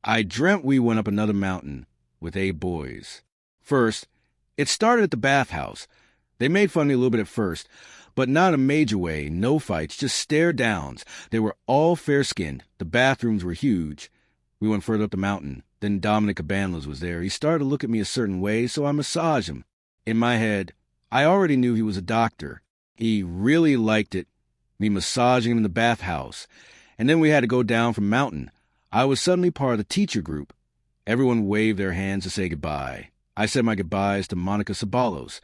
I dreamt we went up another mountain with 8 boys. First, it started at the bathhouse. They made fun of me a little bit at first, but not in a major way, no fights, just stare-downs. They were all fair-skinned. The bathrooms were huge. We went further up the mountain. Then Dominic Abanlas was there. He started to look at me a certain way, so I massaged him. In my head, I already knew he was a doctor. He really liked it, me massaging him in the bathhouse. And then we had to go down from mountain. I was suddenly part of the teacher group. Everyone waved their hands to say goodbye. I said my goodbyes to Monica Sabalos.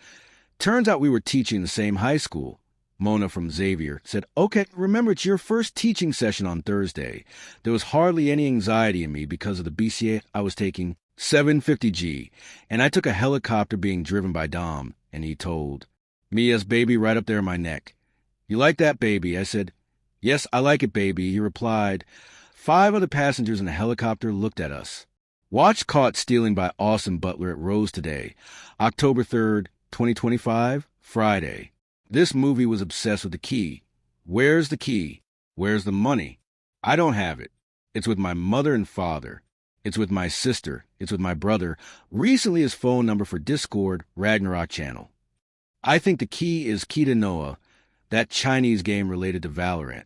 Turns out we were teaching in the same high school. Mona from Xavier said, "Okay, remember it's your first teaching session on Thursday." There was hardly any anxiety in me because of the BCA I was taking, 750G, and I took a helicopter being driven by Dom, and he told me, "Yes, baby, right up there in my neck." "You like that, baby?" I said, "Yes, I like it, baby." He replied. 5 other passengers in the helicopter looked at us. Watch Caught Stealing by Austin Butler at Rose today, October 3rd, 2025, Friday. This movie was obsessed with the key. Where's the key? Where's the money? I don't have it. It's with my mother and father. It's with my sister. It's with my brother. Recently his phone number for Discord, Ragnarok channel. I think the key is Kita Noah, that Chinese game related to Valorant.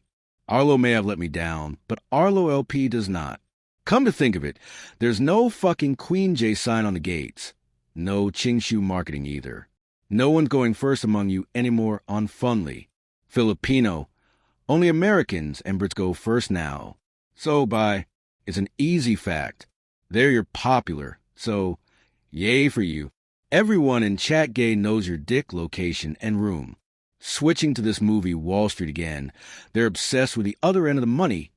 Arlo may have let me down, but Arlo LP does not. Come to think of it, there's no fucking Queen J sign on the gates. No Qingshu marketing either. No one's going first among you anymore on Funly. Filipino. Only Americans and Brits go first now. So, bye. It's an easy fact. There you're popular, so yay for you. Everyone in Chat Gay knows your dick, location, and room. Switching to this movie, Wall Street again, they're obsessed with the other end of the money,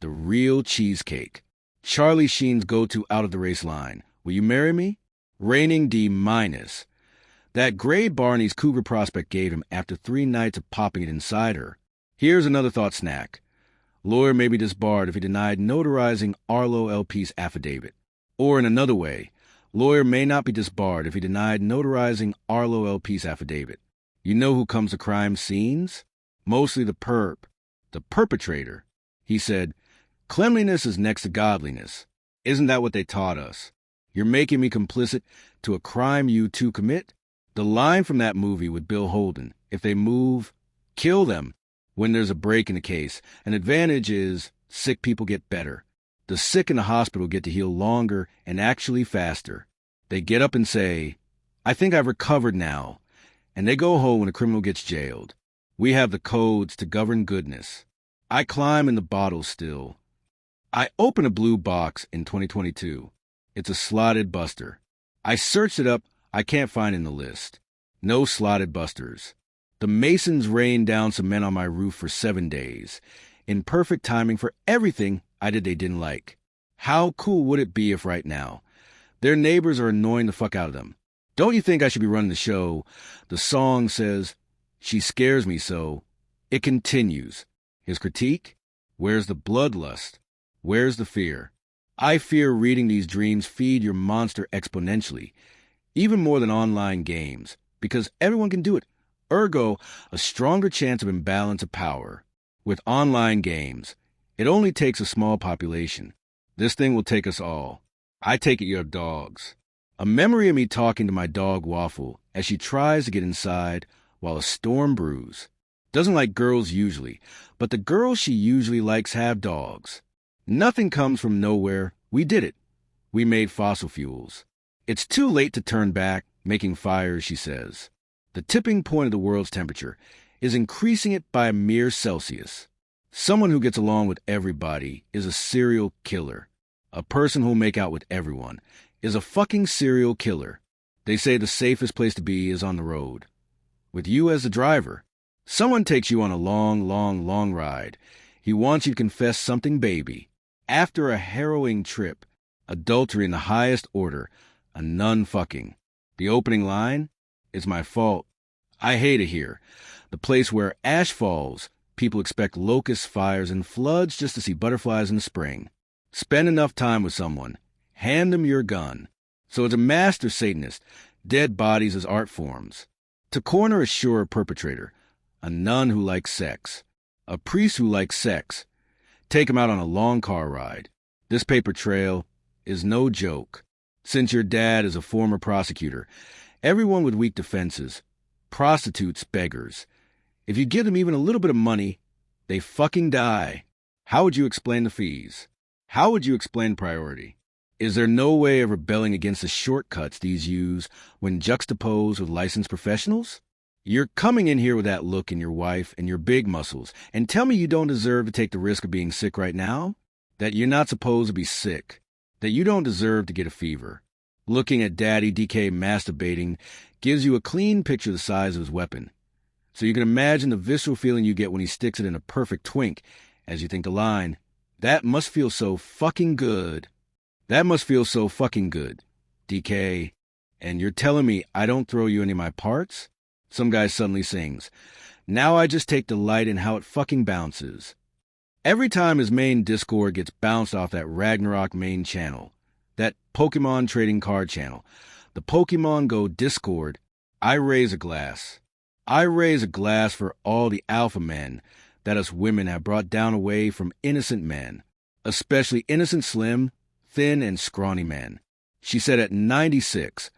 the real cheesecake. Charlie Sheen's go-to out-of-the-race line. Will you marry me? Raining D-. That grade Barney's cougar prospect gave him after 3 nights of popping it inside her. Here's another thought snack. Lawyer may be disbarred if he denied notarizing Arlo LP's affidavit. Or in another way, lawyer may not be disbarred if he denied notarizing Arlo LP's affidavit. You know who comes to crime scenes? Mostly the perpetrator. He said, "Cleanliness is next to godliness." Isn't that what they taught us? You're making me complicit to a crime you two commit? The line from that movie with Bill Holden, if they move, kill them. When there's a break in the case, an advantage is sick people get better. The sick in the hospital get to heal longer and actually faster. They get up and say, "I think I've recovered now." And they go home when a criminal gets jailed. We have the codes to govern goodness. I climb in the bottle still. I open a blue box in 2022. It's a slotted buster. I searched it up. I can't find it in the list. No slotted busters. The Masons rained down cement on my roof for 7 days, in perfect timing for everything I did they didn't like. How cool would it be if right now their neighbors are annoying the fuck out of them? Don't you think I should be running the show? The song says, "She scares me so." It continues. His critique? Where's the bloodlust? Where's the fear? I fear reading these dreams feed your monster exponentially, even more than online games, because everyone can do it. Ergo, a stronger chance of imbalance of power. With online games, it only takes a small population. This thing will take us all. I take it you have dogs. A memory of me talking to my dog Waffle as she tries to get inside while a storm brews. Doesn't like girls usually, but the girls she usually likes have dogs. Nothing comes from nowhere. We did it. We made fossil fuels. It's too late to turn back, making fires, she says. The tipping point of the world's temperature is increasing it by a mere Celsius. Someone who gets along with everybody is a serial killer. A person who'll make out with everyone is a fucking serial killer. They say the safest place to be is on the road. With you as the driver. Someone takes you on a long ride. He wants you to confess something, baby. After a harrowing trip, adultery in the highest order, a nun fucking. The opening line? It's my fault. I hate it here. The place where ash falls, people expect locust fires and floods just to see butterflies in the spring. Spend enough time with someone. Hand them your gun. So it's a master Satanist, dead bodies as art forms. To corner a sure perpetrator, a nun who likes sex, a priest who likes sex. Take him out on a long car ride. This paper trail, is no joke. Since your dad is a former prosecutor, everyone with weak defenses, prostitutes, beggars, if you give them even a little bit of money, they fucking die. How would you explain the fees? How would you explain priority? Is there no way of rebelling against the shortcuts these use when juxtaposed with licensed professionals? You're coming in here with that look in your wife and your big muscles, and tell me you don't deserve to take the risk of being sick right now? That you're not supposed to be sick? That you don't deserve to get a fever? Looking at Daddy DK masturbating gives you a clean picture of the size of his weapon. So you can imagine the visceral feeling you get when he sticks it in a perfect twink as you think the line, that must feel so fucking good. That must feel so fucking good, DK. And you're telling me I don't throw you any of my parts? Some guy suddenly sings, now I just take delight in how it fucking bounces. Every time his main Discord gets bounced off that Ragnarok main channel, that Pokemon trading card channel, the Pokemon Go Discord, I raise a glass. I raise a glass for all the alpha men that us women have brought down away from innocent men, especially innocent slim, thin, and scrawny men. She said at 96,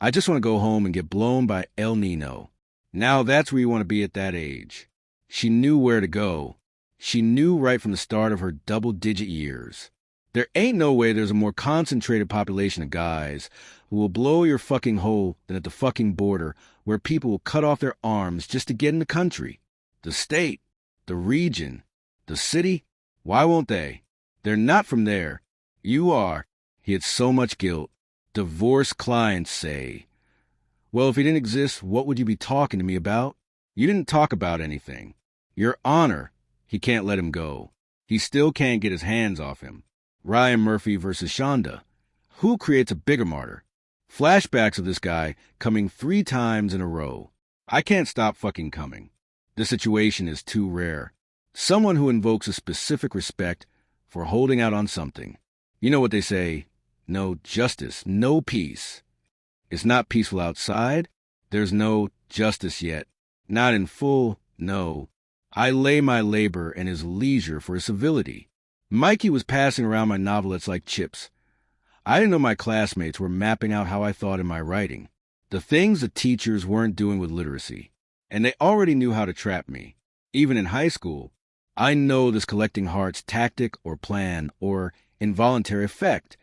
I just want to go home and get blown by El Nino. Now that's where you want to be at that age. She knew where to go. She knew right from the start of her double-digit years. There ain't no way there's a more concentrated population of guys who will blow your fucking hole than at the fucking border where people will cut off their arms just to get in the country. The state, the region, the city, why won't they? They're not from there. You are. He had so much guilt. Divorced clients say. Well, if he didn't exist, what would you be talking to me about? You didn't talk about anything. Your honor. He can't let him go. He still can't get his hands off him. Ryan Murphy versus Shonda. Who creates a bigger martyr? Flashbacks of this guy coming 3 times in a row. I can't stop fucking coming. This situation is too rare. Someone who invokes a specific respect for holding out on something. You know what they say, no justice, no peace. It's not peaceful outside. There's no justice yet. Not in full, no. I lay my labor and his leisure for his civility. Mikey was passing around my novelettes like chips. I didn't know my classmates were mapping out how I thought in my writing. The things the teachers weren't doing with literacy. And they already knew how to trap me. Even in high school, I know this collecting hearts tactic or plan or involuntary effect.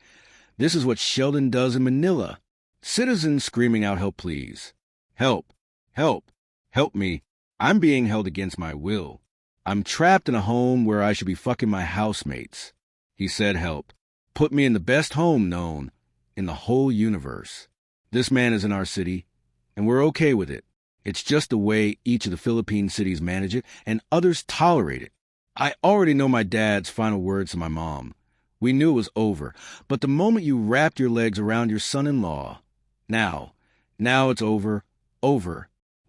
This is what Sheldon does in Manila. Citizens screaming out help please. Help, help, help me. I'm being held against my will. I'm trapped in a home where I should be fucking my housemates. He said help. Put me in the best home known in the whole universe. This man is in our city, and we're okay with it. It's just the way each of the Philippine cities manage it, and others tolerate it. I already know my dad's final words to my mom. We knew it was over, but the moment you wrapped your legs around your son-in-law, now it's over,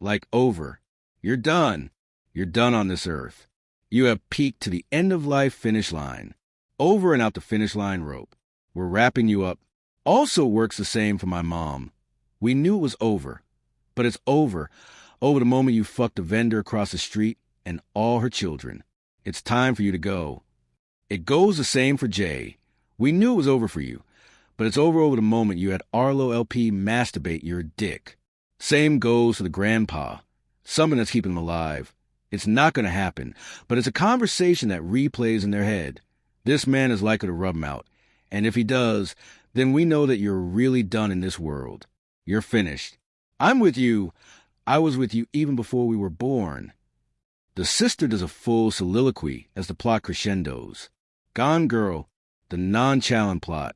like over. You're done. You're done on this earth. You have peaked to the end-of-life finish line. Over and out the finish line rope. We're wrapping you up. Also works the same for my mom. We knew it was over, but it's over the moment you fucked a vendor across the street and all her children. It's time for you to go. It goes the same for Jay. We knew it was over for you, but it's over the moment you had Arlo LP masturbate your dick. Same goes for the grandpa. Something that's keeping him alive. It's not going to happen, but it's a conversation that replays in their head. This man is likely to rub him out, and if he does, then we know that you're really done in this world. You're finished. I'm with you. I was with you even before we were born. The sister does a full soliloquy as the plot crescendos. Gone Girl, the nonchalant plot.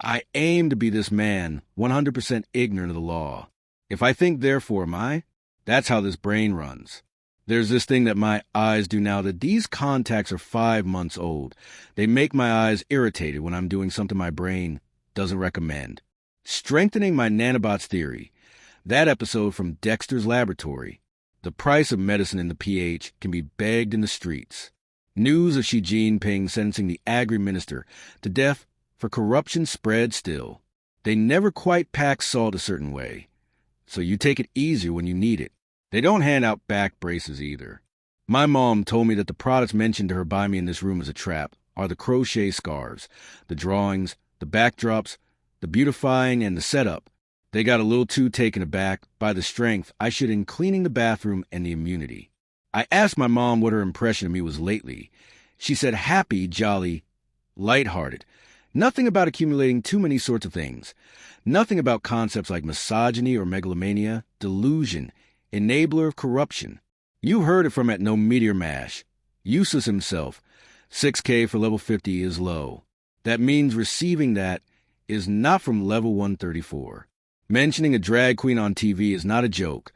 I aim to be this man, 100% ignorant of the law. If I think therefore am I, that's how this brain runs. There's this thing that my eyes do now that these contacts are 5 months old. They make my eyes irritated when I'm doing something my brain doesn't recommend. Strengthening my nanobots theory. That episode from Dexter's Laboratory. The price of medicine in the PH can be begged in the streets. News of Xi Jinping sentencing the Agri Minister to death for corruption spread still. They never quite pack salt a certain way. So you take it easier when you need it. They don't hand out back braces either. My mom told me that the products mentioned to her by me in this room as a trap are the crochet scarves, the drawings, the backdrops, the beautifying, and the setup. They got a little too taken aback by the strength I should in cleaning the bathroom and the immunity. I asked my mom what her impression of me was lately. She said happy, jolly, lighthearted. Nothing about accumulating too many sorts of things. Nothing about concepts like misogyny or megalomania, delusion, enabler of corruption. You heard it from at No Meteor Mash. Useless himself. 6K for level 50 is low. That means receiving that is not from level 134. Mentioning a drag queen on TV is not a joke.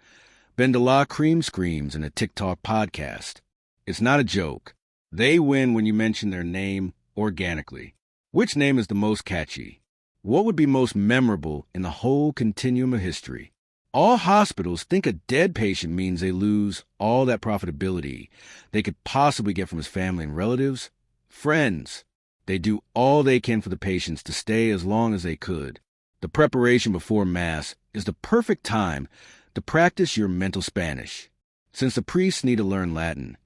Bendela cream screams in a TikTok podcast. It's not a joke. They win when you mention their name organically. Which name is the most catchy? What would be most memorable in the whole continuum of history? All hospitals think a dead patient means they lose all that profitability they could possibly get from his family and relatives, friends. They do all they can for the patients to stay as long as they could. The preparation before Mass is the perfect time to practice your mental Spanish, since the priests need to learn Latin.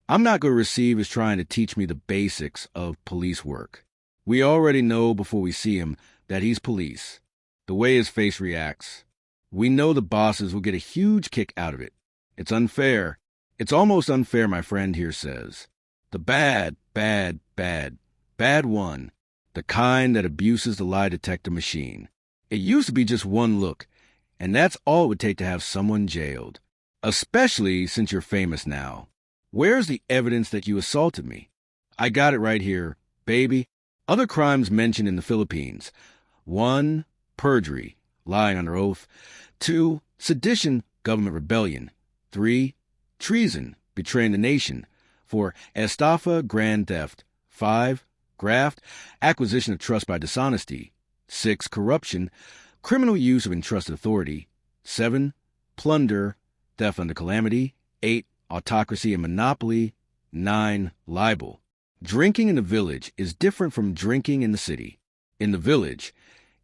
I'm not going to receive as trying to teach me the basics of police work. We already know before we see him that he's police. The way his face reacts. We know the bosses will get a huge kick out of it. It's unfair. It's almost unfair, my friend here says. The bad one. The kind that abuses the lie detector machine. It used to be just one look, and that's all it would take to have someone jailed. Especially since you're famous now. Where's the evidence that you assaulted me? I got it right here, baby. Other crimes mentioned in the Philippines. 1. Perjury, lying under oath. 2. Sedition, government rebellion. 3. Treason, betraying the nation. 4. Estafa, grand theft. 5. Graft, acquisition of trust by dishonesty. 6. Corruption, criminal use of entrusted authority. 7. Plunder, theft under calamity. 8. Autocracy and monopoly. 9. Libel. Drinking in the village is different from drinking in the city. In the village,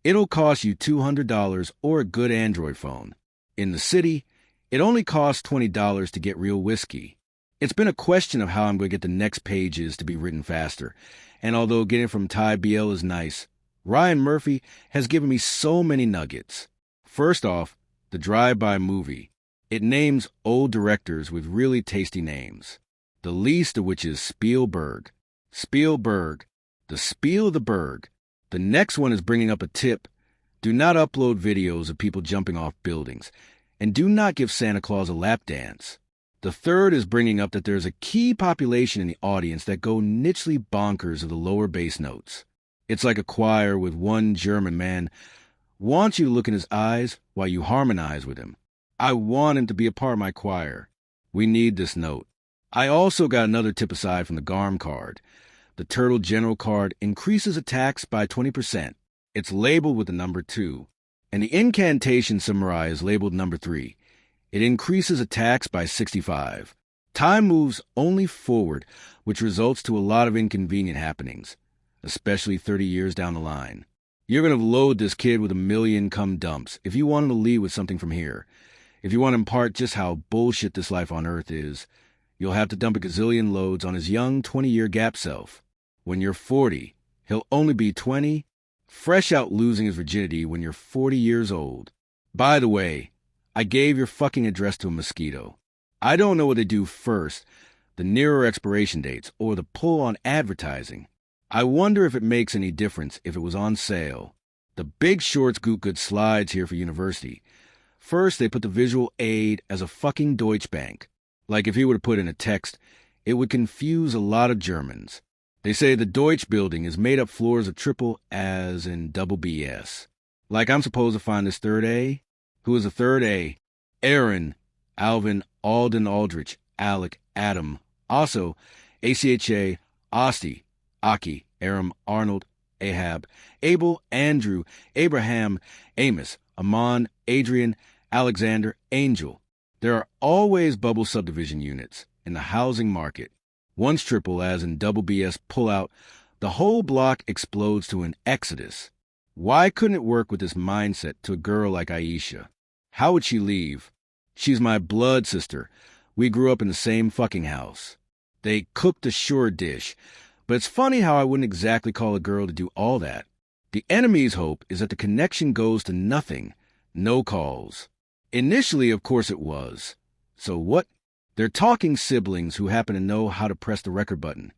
it'll cost you $200 or a good Android phone. In the city, it only costs $20 to get real whiskey. It's been a question of how I'm going to get the next pages to be written faster. And although getting it from Ty BL is nice, Ryan Murphy has given me so many nuggets. First off, the drive-by movie. It names old directors with really tasty names. The least of which is Spielberg. Spielberg. The Spiel of the Berg. The next one is bringing up a tip. Do not upload videos of people jumping off buildings. And do not give Santa Claus a lap dance. The third is bringing up that there's a key population in the audience that go nichely bonkers of the lower bass notes. It's like a choir with one German man wants you to look in his eyes while you harmonize with him. I want him to be a part of my choir. We need this note. I also got another tip aside from the GARM card. The Turtle General card increases attacks by 20%. It's labeled with the number 2. And the incantation samurai is labeled number 3. It increases attacks by 65. Time moves only forward, which results to a lot of inconvenient happenings, especially 30 years down the line. You're going to load this kid with 1,000,000 cum dumps if you want him to lead with something from here. If you want to impart just how bullshit this life on Earth is, you'll have to dump a gazillion loads on his young 20-year gap self. When you're 40, he'll only be 20, fresh out losing his virginity when you're 40 years old. By the way, I gave your fucking address to a mosquito. I don't know what they do first, the nearer expiration dates or the pull on advertising. I wonder if it makes any difference if it was on sale. The Big Shorts Goot Good slides here for university. First, they put the visual aid as a fucking Deutsche Bank. Like if you were to put in a text, it would confuse a lot of Germans. They say the Deutsch building is made up floors of triple as in double BS. Like I'm supposed to find this third A? Who is the third A? Aaron, Alvin, Alden, Aldrich, Alec, Adam. Also, ACHA, Asti, Aki, Aram, Arnold, Ahab, Abel, Andrew, Abraham, Amos, Amon, Adrian, Alexander, Angel. There are always bubble subdivision units in the housing market. Once triple as in double BS pull out, the whole block explodes to an exodus. Why couldn't it work with this mindset to a girl like Aisha? How would she leave? She's my blood sister. We grew up in the same fucking house. They cooked a sure dish. But it's funny how I wouldn't exactly call a girl to do all that. The enemy's hope is that the connection goes to nothing. No calls. Initially, of course it was. So what? They're talking siblings who happen to know how to press the record button.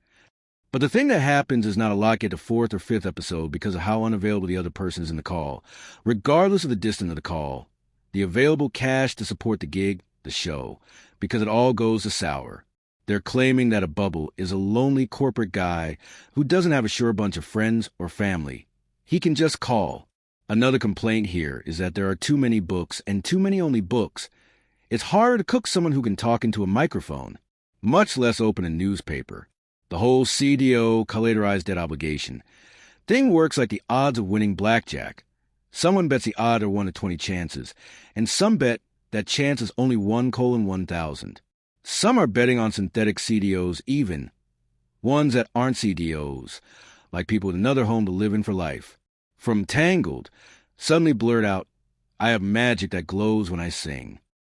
But the thing that happens is not a lock at the 4th or 5th episode because of how unavailable the other person is in the call. Regardless of the distance of the call, the available cash to support the gig, the show, because it all goes to sour. They're claiming that a bubble is a lonely corporate guy who doesn't have a sure bunch of friends or family. He can just call. Another complaint here is that there are too many books and too many only books. It's harder to cook someone who can talk into a microphone, much less open a newspaper. The whole CDO, collateralized debt obligation, thing works like the odds of winning blackjack. Someone bets the odd are 1 to 20 chances, and some bet that chance is only 1:1,000. Some are betting on synthetic CDOs even, ones that aren't CDOs, like people with another home to live in for life. From Tangled, suddenly blurt out, "I have magic that glows when I sing."